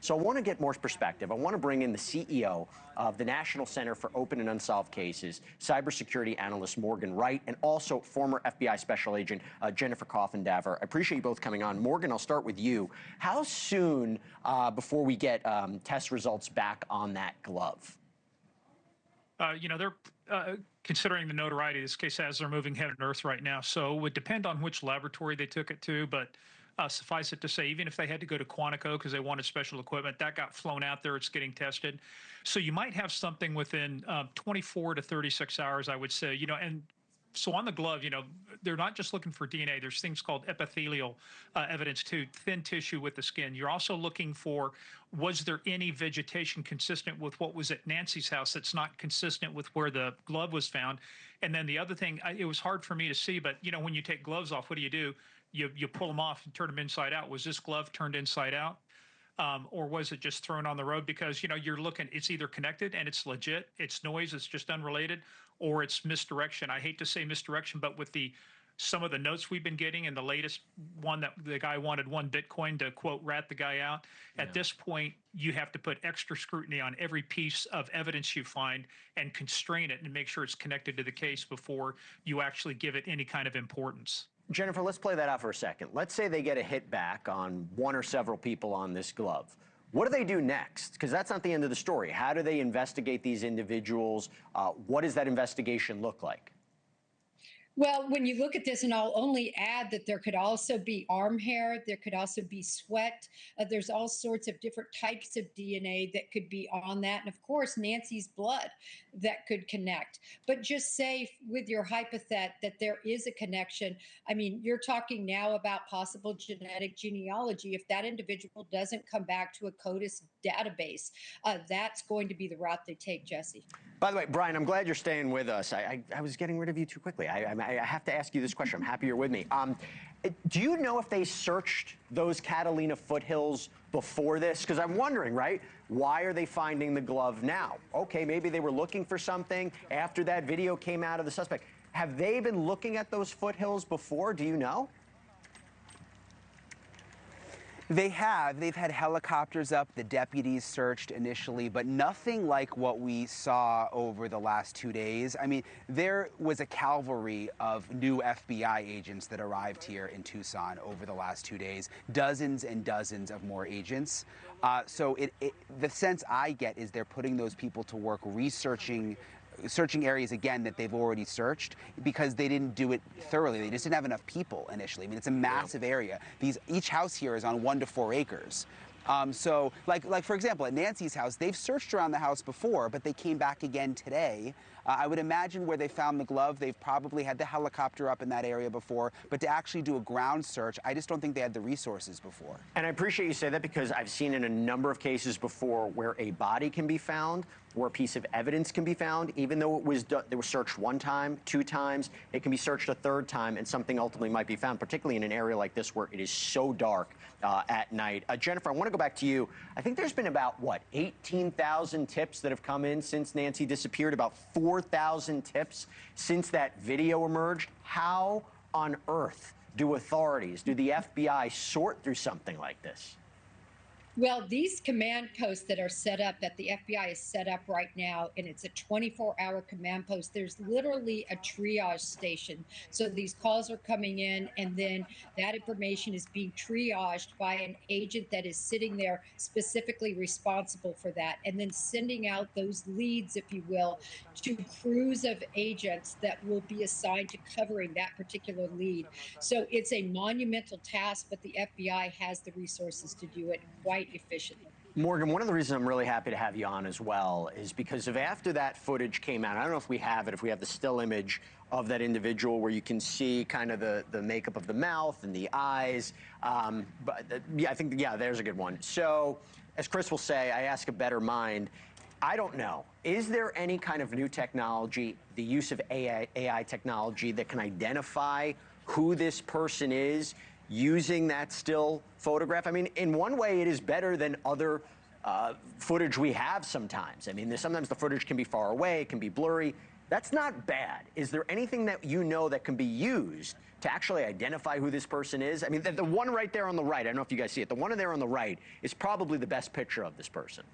So I want to get more perspective. I want to bring in the CEO of the National Center for Open and Unsolved Cases, cybersecurity analyst Morgan Wright, and also former FBI Special Agent Jennifer Coffin-Daver. I appreciate you both coming on. Morgan, I'll start with you. How soon before we get test results back on that glove? They're considering the notoriety this case has, they're moving heaven and earth right now. So it would depend on which laboratory they took it to, but suffice it to say, even if they had to go to Quantico because they wanted special equipment, that got flown out there, it's getting tested. So you might have something within 24 to 36 hours, I would say, and so on the glove, they're not just looking for DNA. There's things called epithelial evidence too, thin tissue with the skin. You're also looking for, was there any vegetation consistent with what was at Nancy's house that's not consistent with where the glove was found? And then the other thing, it was hard for me to see, but when you take gloves off, what do? You pull them off and turn them inside out. Was this glove turned inside out? Or was it just thrown on the road? Because, you're looking, it's either connected and it's legit, it's noise, it's just unrelated, or it's misdirection. I hate to say misdirection, but with some of the notes we've been getting and the latest one that the guy wanted 1 Bitcoin to, quote, rat the guy out. Yeah. At this point, you have to put extra scrutiny on every piece of evidence you find and constrain it and make sure it's connected to the case before you actually give it any kind of importance. Jennifer, let's play that out for a second. Let's say they get a hit back on one or several people on this glove. What do they do next? Because that's not the end of the story. How do they investigate these individuals? What does that investigation look like? Well, when you look at this, and I'll only add that there could also be arm hair, there could also be sweat. There's all sorts of different types of DNA that could be on that. And of course, Nancy's blood that could connect. But just say with your hypothet that there is a connection. I mean, you're talking now about possible genetic genealogy. If that individual doesn't come back to a CODIS database, that's going to be the route they take, Jesse. By the way, Brian, I'm glad you're staying with us. I was getting rid of you too quickly. I have to ask you this question. I'm happy you're with me. Do you know if they searched those Catalina foothills before this? Because I'm wondering, right? Why are they finding the glove now? Okay, maybe they were looking for something after that video came out of the suspect. Have they been looking at those foothills before? Do you know? They have. They've had helicopters up. The deputies searched initially, but nothing like what we saw over the last 2 days. I mean, there was a cavalry of new FBI agents that arrived here in Tucson over the last 2 days, dozens and dozens of more agents. So the sense I get is they're putting those people to work searching areas again that they've already searched because they didn't do it thoroughly. They just didn't have enough people initially. I mean, it's a massive area. Each house here is on 1 to 4 acres. So, like for example, at Nancy's house, they've searched around the house before, but they came back again today. I would imagine where they found the glove, they've probably had the helicopter up in that area before, but to actually do a ground search, I just don't think they had the resources before. And I appreciate you say that because I've seen in a number of cases before where a body can be found, where a piece of evidence can be found, even though it was searched 1 time, 2 times, it can be searched a 3rd time, and something ultimately might be found, particularly in an area like this where it is so dark at night. Jennifer, I want to go back to you. I think there's been about, 18,000 tips that have come in since Nancy disappeared, about 4,000 tips since that video emerged. How on earth do authorities, do the FBI sort through something like this? Well, these command posts that are set up, that the FBI is set up right now, and it's a 24-hour command post, there's literally a triage station. So these calls are coming in, and then that information is being triaged by an agent that is sitting there specifically responsible for that, and then sending out those leads, if you will, to crews of agents that will be assigned to covering that particular lead. So it's a monumental task, but the FBI has the resources to do it quite efficiently. Morgan, one of the reasons I'm really happy to have you on as well is because of after that footage came out, I don't know if we have it, if we have the still image of that individual where you can see kind of the makeup of the mouth and the eyes. Yeah, I think, yeah, there's a good one. So, as Chris will say, I ask a better mind. I don't know. Is there any kind of new technology, the use of AI technology that can identify who this person is using that still photograph? I mean, in one way, it is better than other footage we have sometimes. I mean, sometimes the footage can be far away, it can be blurry. That's not bad. Is there anything that you know that can be used to actually identify who this person is? I mean, the one right there on the right, I don't know if you guys see it, the one there on the right is probably the best picture of this person.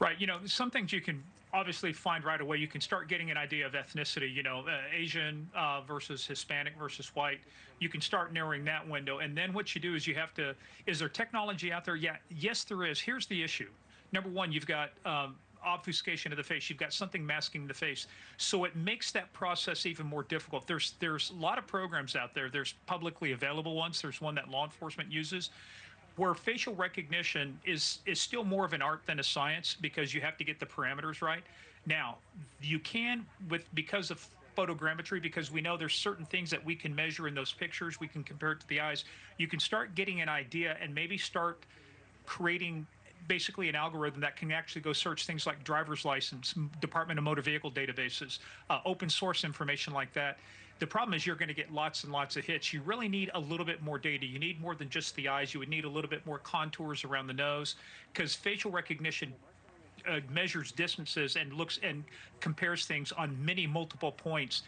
Right. You know, some things you can obviously find right away. You can start getting an idea of ethnicity, you know, Asian versus Hispanic versus white. You can start narrowing that window. And then what you do is you have to, is there technology out there? Yeah, yes, there is. Here's the issue. Number one, you've got obfuscation of the face. You've got something masking the face. So it makes that process even more difficult. There's a lot of programs out there. There's publicly available ones. There's one that law enforcement uses, where facial recognition is still more of an art than a science, because you have to get the parameters right. Now, you can, because of photogrammetry, because we know there's certain things that we can measure in those pictures, we can compare it to the eyes, you can start getting an idea and maybe start creating basically an algorithm that can actually go search things like driver's license, Department of Motor Vehicle databases, open source information like that. The problem is you're going to get lots and lots of hits. You really need a little bit more data. You need more than just the eyes. You would need a little bit more contours around the nose, because facial recognition measures distances and looks and compares things on many multiple points.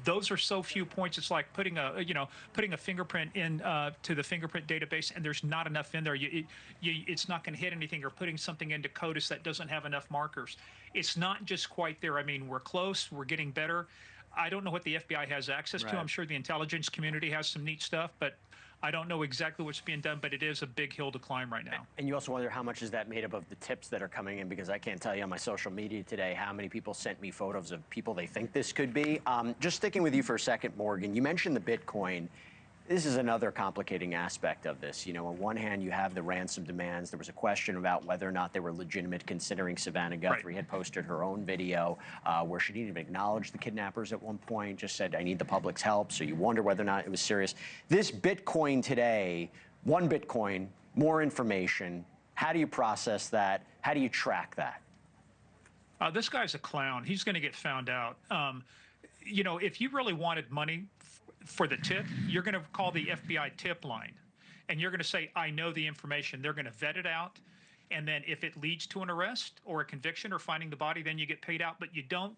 Those are so few points. It's like putting a fingerprint in to the fingerprint database, and there's not enough in there. It's not going to hit anything. Or putting something into CODIS that doesn't have enough markers. It's not just quite there. I mean, we're close. We're getting better. I don't know what the FBI has access to. I'm sure the intelligence community has some neat stuff, but I don't know exactly what's being done, but it is a big hill to climb right now. And you also wonder how much is that made up of the tips that are coming in, because I can't tell you on my social media today how many people sent me photos of people they think this could be. Just sticking with you for a second, Morgan, you mentioned the Bitcoin. This is another complicating aspect of this. You know, on one hand, you have the ransom demands. There was a question about whether or not they were legitimate, considering Savannah Guthrie had posted her own video where she didn't even acknowledge the kidnappers at one point, just said, I need the public's help. So you wonder whether or not it was serious. This Bitcoin today, one Bitcoin, more information. How do you process that? How do you track that? This guy's a clown. He's going to get found out. You know, if you really wanted money for the tip, you're going to call the FBI tip line, and you're going to say, I know the information. They're going to vet it out, and then if it leads to an arrest or a conviction or finding the body, then you get paid out. But you don't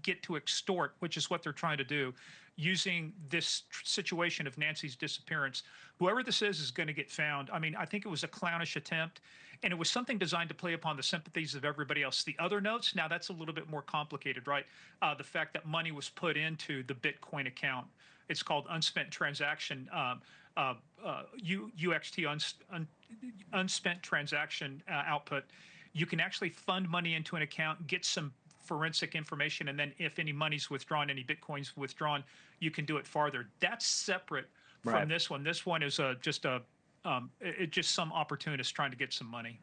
get to extort, which is what they're trying to do, using this situation of Nancy's disappearance. Whoever this is going to get found. I mean, I think it was a clownish attempt, and it was something designed to play upon the sympathies of everybody else. The other notes, now that's a little bit more complicated, right? The fact that money was put into the Bitcoin account. It's called unspent transaction, UXT, unspent transaction output. You can actually fund money into an account, get some forensic information, and then if any money's withdrawn, any Bitcoin's withdrawn, you can do it farther. That's separate from this one. This one is just some opportunist trying to get some money.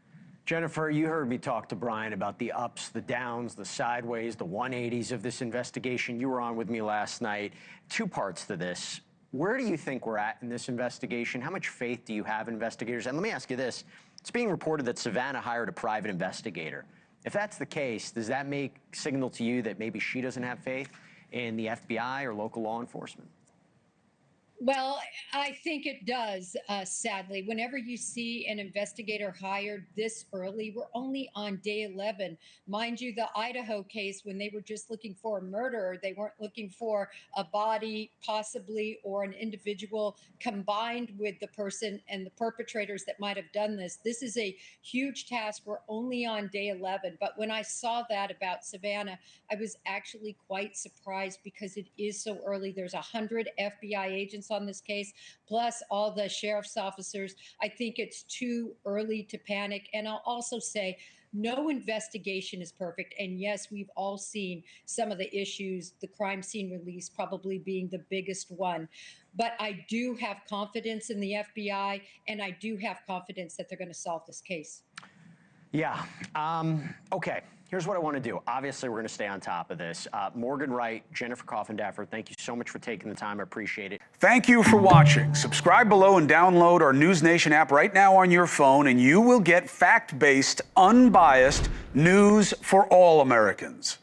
Jennifer, you heard me talk to Brian about the ups, the downs, the sideways, the 180s of this investigation. You were on with me last night. Two parts to this. Where do you think we're at in this investigation? How much faith do you have in investigators? And let me ask you this. It's being reported that Savannah hired a private investigator. If that's the case, does that signal to you that maybe she doesn't have faith in the FBI or local law enforcement? Well, I think it does, sadly. Whenever you see an investigator hired this early, we're only on day 11. Mind you, the Idaho case, when they were just looking for a murderer, they weren't looking for a body, possibly, or an individual combined with the person and the perpetrators that might have done this. This is a huge task. We're only on day 11. But when I saw that about Savannah, I was actually quite surprised, because it is so early. There's 100 FBI agents on this case, plus all the sheriff's officers. I think it's too early to panic. And I'll also say, no investigation is perfect. And yes, we've all seen some of the issues, the crime scene release probably being the biggest one. But I do have confidence in the FBI, and I do have confidence that they're going to solve this case. Yeah. Okay. Here's what I want to do. Obviously, we're going to stay on top of this. Morgan Wright, Jennifer Coffindaffer, thank you so much for taking the time. I appreciate it. Thank you for watching. Subscribe below and download our NewsNation app right now on your phone, and you will get fact-based, unbiased news for all Americans.